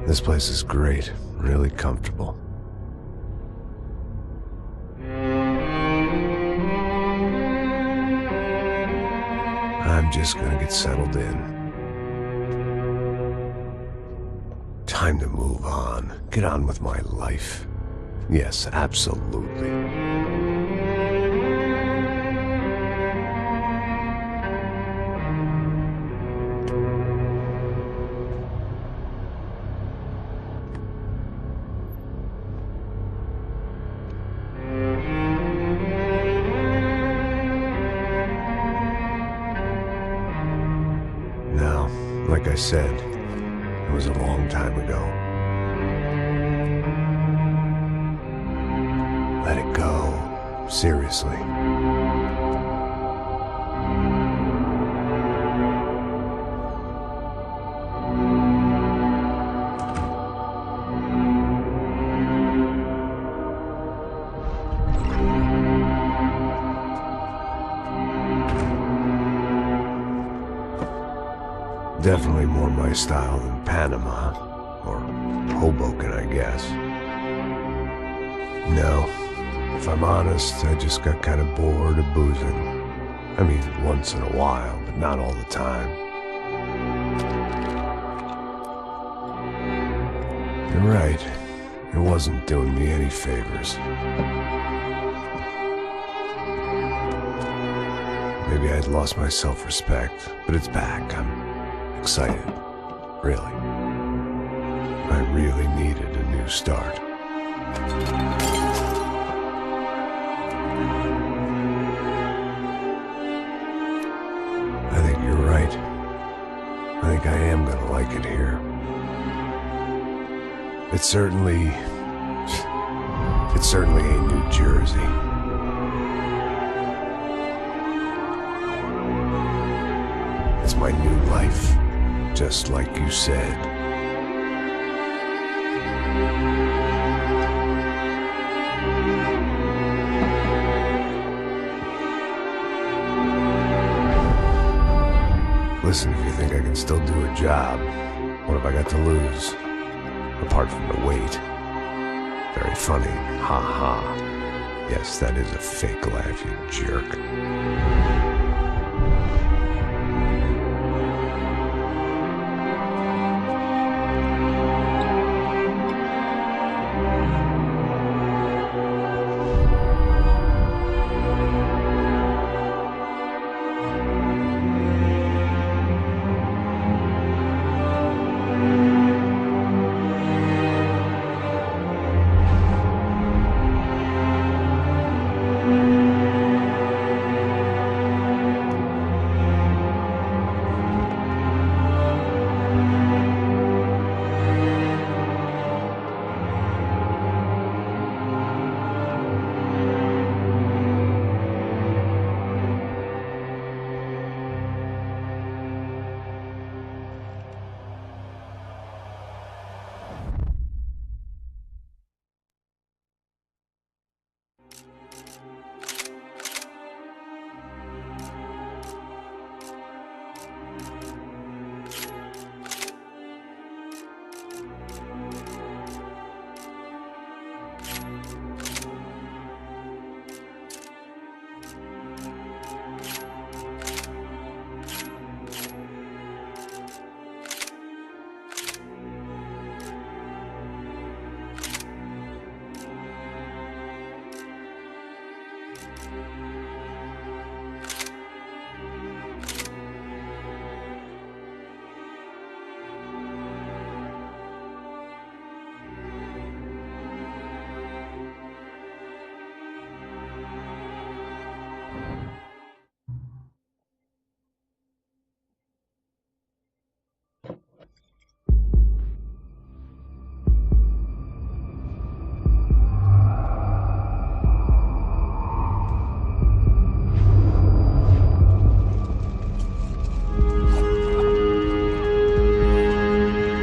This place is great, really comfortable. I'm just gonna get settled in. Time to move on. Get on with my life. Yes, absolutely. Now, like I said, it was a long time ago. Let it go. Seriously. Definitely more my style than Panama, or Hoboken, I guess. No, if I'm honest, I just got kind of bored of boozing. I mean, once in a while, but not all the time. You're right, it wasn't doing me any favors. Maybe I'd lost my self-respect, but it's back. I'm excited, really. I really needed a new start. I think you're right. I think I am gonna like it here. It certainly ain't New Jersey. It's my new life. Just like you said. Listen, if you think I can still do a job, what have I got to lose? Apart from the weight. Very funny. Ha ha. Yes, that is a fake laugh, you jerk.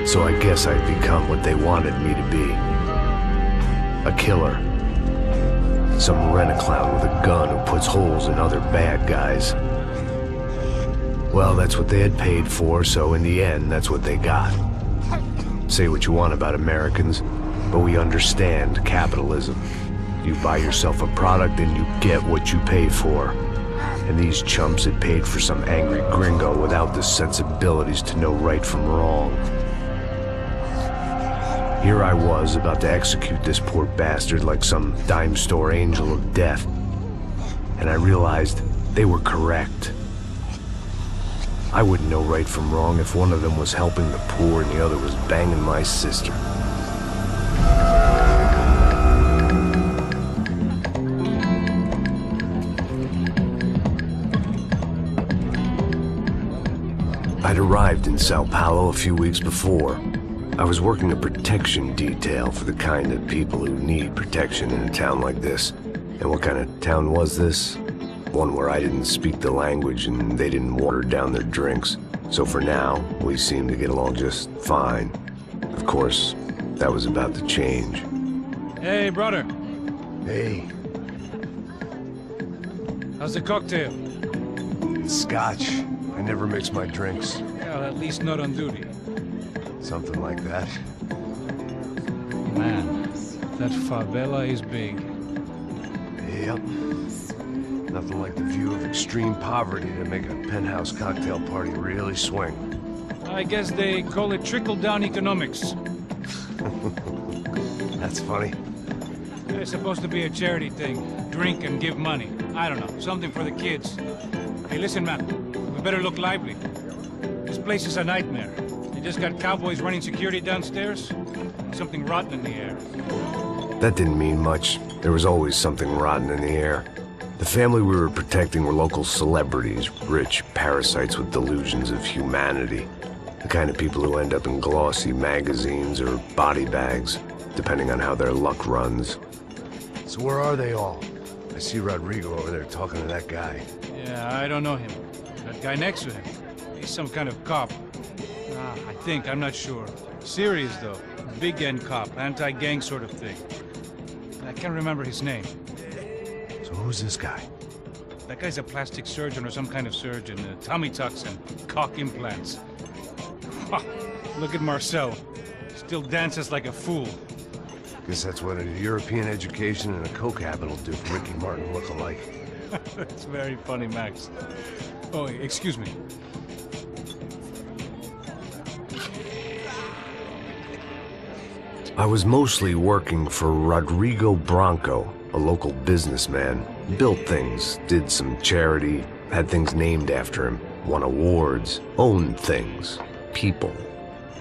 So I guess I'd become what they wanted me to be. A killer. Some rent-a-clown with a gun who puts holes in other bad guys. Well, that's what they had paid for, so in the end, that's what they got. Say what you want about Americans, but we understand capitalism. You buy yourself a product and you get what you pay for. And these chumps had paid for some angry gringo without the sensibilities to know right from wrong. Here I was, about to execute this poor bastard like some dime store angel of death. And I realized they were correct. I wouldn't know right from wrong if one of them was helping the poor and the other was banging my sister. I'd arrived in Sao Paulo a few weeks before. I was working a protection detail for the kind of people who need protection in a town like this. And what kind of town was this? One where I didn't speak the language and they didn't water down their drinks. So for now, we seemed to get along just fine. Of course, that was about to change. Hey, brother. Hey. How's the cocktail? It's scotch. I never mix my drinks. Well, at least not on duty. Something like that. Man, that favela is big. Yep. Nothing like the view of extreme poverty to make a penthouse cocktail party really swing. I guess they call it trickle-down economics. That's funny. It's supposed to be a charity thing. Drink and give money. I don't know, something for the kids. Hey, listen, man. We better look lively. This place is a nightmare. They just got cowboys running security downstairs. Something rotten in the air. That didn't mean much. There was always something rotten in the air. The family we were protecting were local celebrities, rich parasites with delusions of humanity. The kind of people who end up in glossy magazines or body bags, depending on how their luck runs. So where are they all? I see Rodrigo over there talking to that guy. Yeah, I don't know him. That guy next to him. He's some kind of cop. I think, I'm not sure. Serious, though. Big end cop, anti-gang sort of thing. I can't remember his name. So who's this guy? That guy's a plastic surgeon or some kind of surgeon. Tummy tucks and cock implants. Look at Marcel. Still dances like a fool. Guess that's what a European education and a coke habit will do for Ricky Martin look-alike. That's very funny, Max. Oh, excuse me. I was mostly working for Rodrigo Branco, a local businessman. Built things, did some charity, had things named after him, won awards, owned things, people.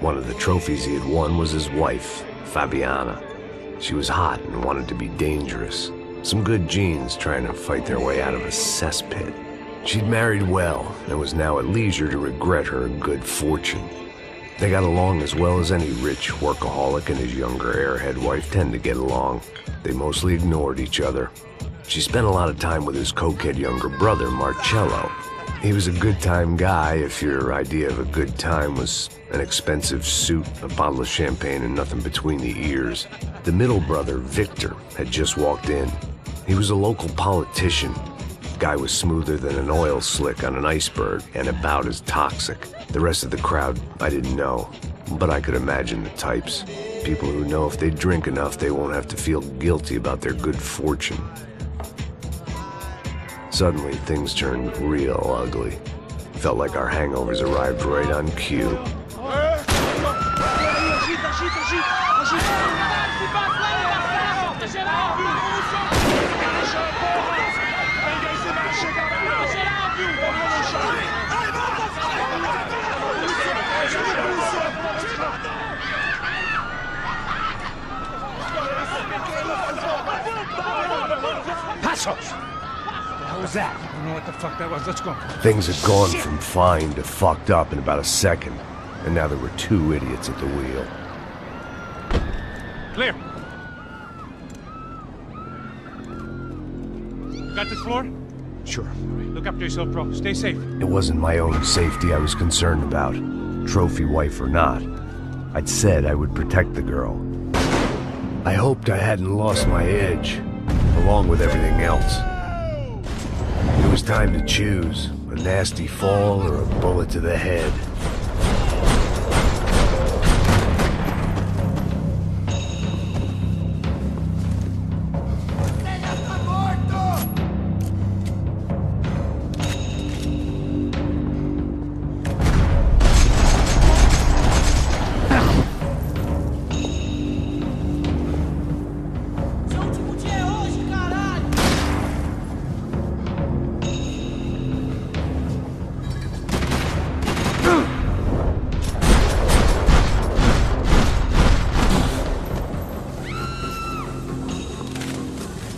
One of the trophies he had won was his wife, Fabiana. She was hot and wanted to be dangerous. Some good genes trying to fight their way out of a cesspit. She'd married well and was now at leisure to regret her good fortune. They got along as well as any rich workaholic and his younger airhead wife tend to get along. They mostly ignored each other. She spent a lot of time with his cokehead younger brother, Marcello. He was a good-time guy if your idea of a good time was an expensive suit, a bottle of champagne, and nothing between the ears. The middle brother, Victor, had just walked in. He was a local politician. Guy was smoother than an oil slick on an iceberg and about as toxic. The rest of the crowd, I didn't know, but I could imagine the types. People who know if they drink enough, they won't have to feel guilty about their good fortune. Suddenly, things turned real ugly. Felt like our hangovers arrived right on cue. Passos! What was that? I don't know what the fuck that was. Let's go. Things had gone from fine to fucked up in about a second, and now there were two idiots at the wheel. Clear. Got this floor? Sure. Look after yourself, bro. Stay safe. It wasn't my own safety I was concerned about, trophy wife or not. I'd said I would protect the girl. I hoped I hadn't lost my edge, along with everything else. It was time to choose, a nasty fall or a bullet to the head.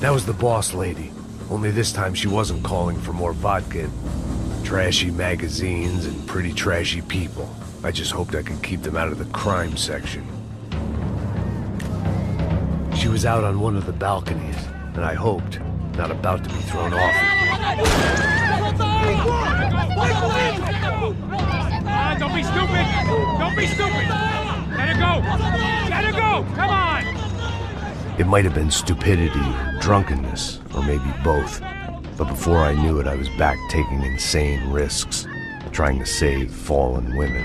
That was the boss lady. Only this time she wasn't calling for more vodka. Trashy magazines and pretty trashy people. I just hoped I could keep them out of the crime section. She was out on one of the balconies, and I hoped, not about to be thrown off. Don't be stupid! Don't be stupid! Let her go! Let her go! Come on! It might have been stupidity, or drunkenness, or maybe both. But before I knew it, I was back taking insane risks, trying to save fallen women.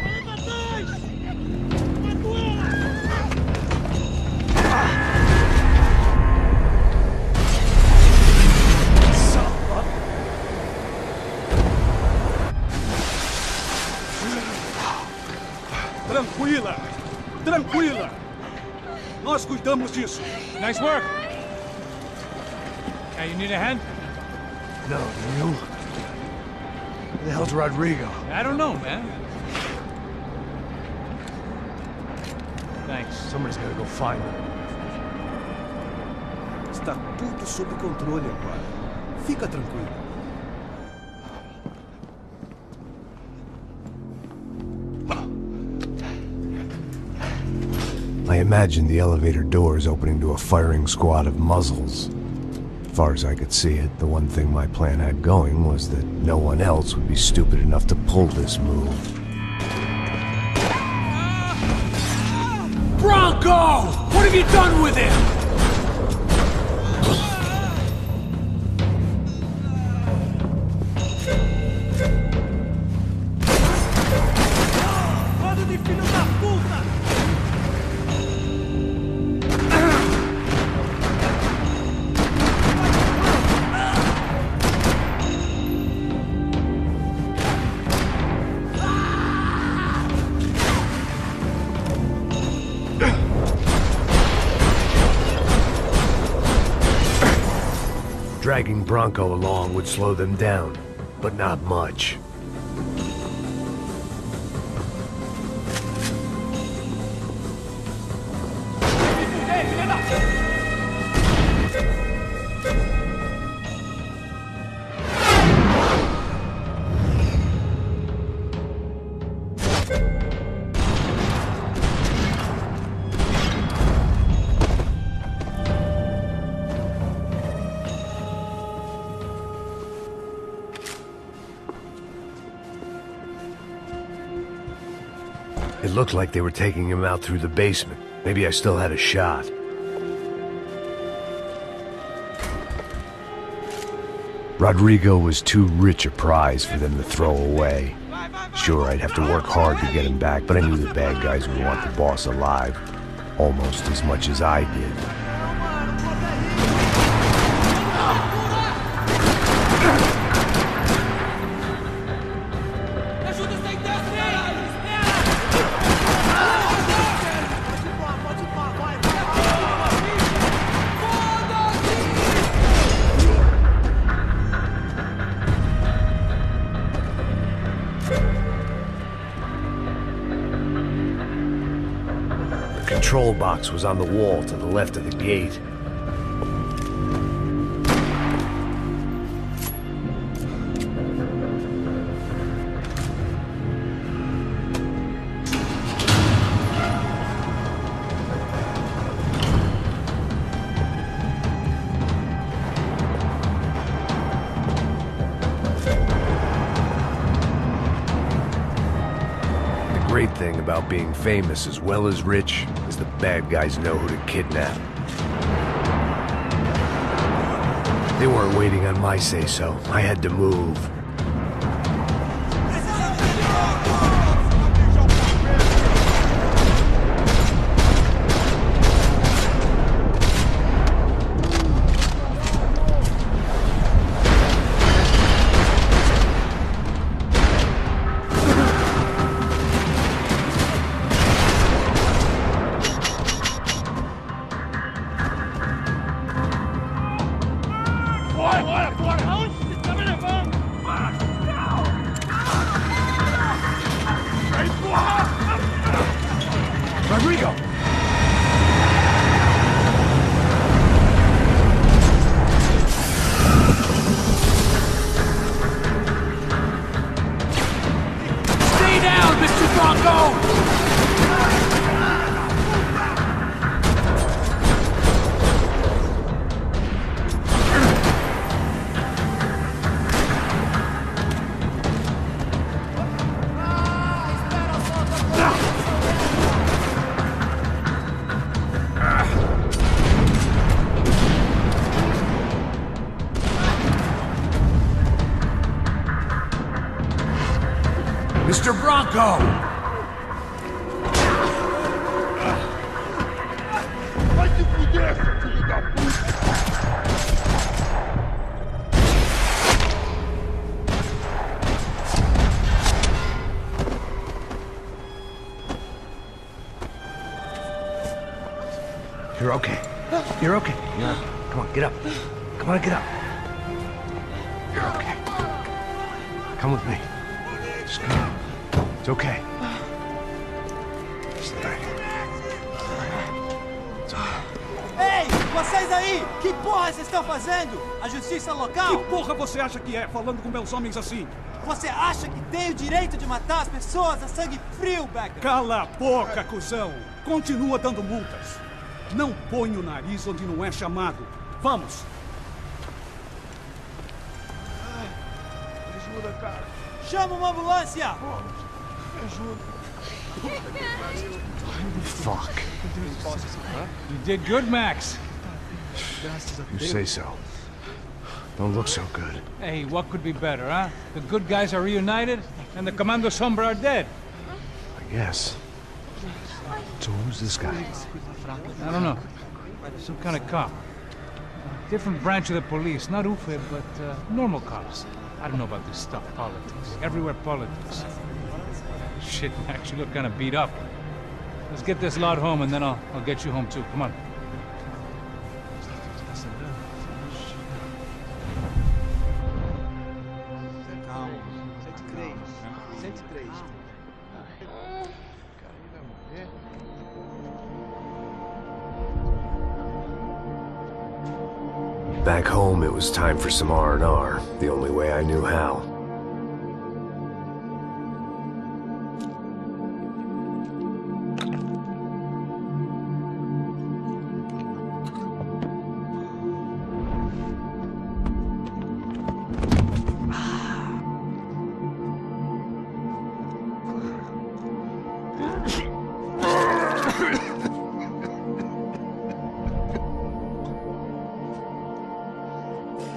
Tranquila! Tranquila! Nós cuidamos disso. Nice work! Hey, you need a hand? No, do you? Where the hell's Rodrigo? I don't know, man. Thanks. Somebody's gotta go find him. Está tudo sob controle agora. Fica tranquilo. I imagined the elevator doors opening to a firing squad of muzzles. As far as I could see it, the one thing my plan had going was that no one else would be stupid enough to pull this move. Bronco! What have you done with him? Dragging Bronco along would slow them down, but not much. It looked like they were taking him out through the basement. Maybe I still had a shot. Rodrigo was too rich a prize for them to throw away. Sure, I'd have to work hard to get him back, but I knew the bad guys would want the boss alive, almost as much as I did. The control box was on the wall to the left of the gate. The great thing about being famous as well as rich is the bad guys know who to kidnap. They weren't waiting on my say-so. I had to move. Go! Vai se fuder, seu filho da puta! You're okay. You're okay. Yeah. Come on, get up. Come on, get up. You're okay. Come with me. Just come. It's okay. Stay right here. It's okay. Ei, vocês aí! Que porra vocês estão fazendo? A justiça Que local? porra você acha que é, falando com meus homens assim? Você acha que tem o direito de matar as pessoas a sangue frio, Becker? Cala a boca, cuzão! Continua dando multas. Não põe o nariz onde não é chamado. Vamos! Ajuda, cara. Chama uma ambulância! Fuck. You did good, Max. You say so. Don't look so good. Hey, what could be better, huh? The good guys are reunited, and the Commando Sombra are dead. I guess. So who's this guy? I don't know. Some kind of cop. Different branch of the police. Not UFE, but normal cops. I don't know about this stuff. Politics. Everywhere politics. Shit, Max, you look kind of beat up. Let's get this lot home, and then I'll get you home, too. Come on. Calma. 103. 103. Back home, it was time for some R&R, the only way I knew how.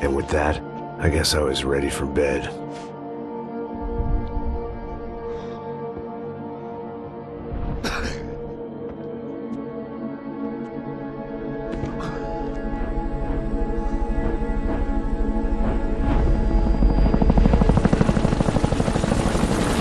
And with that, I guess I was ready for bed.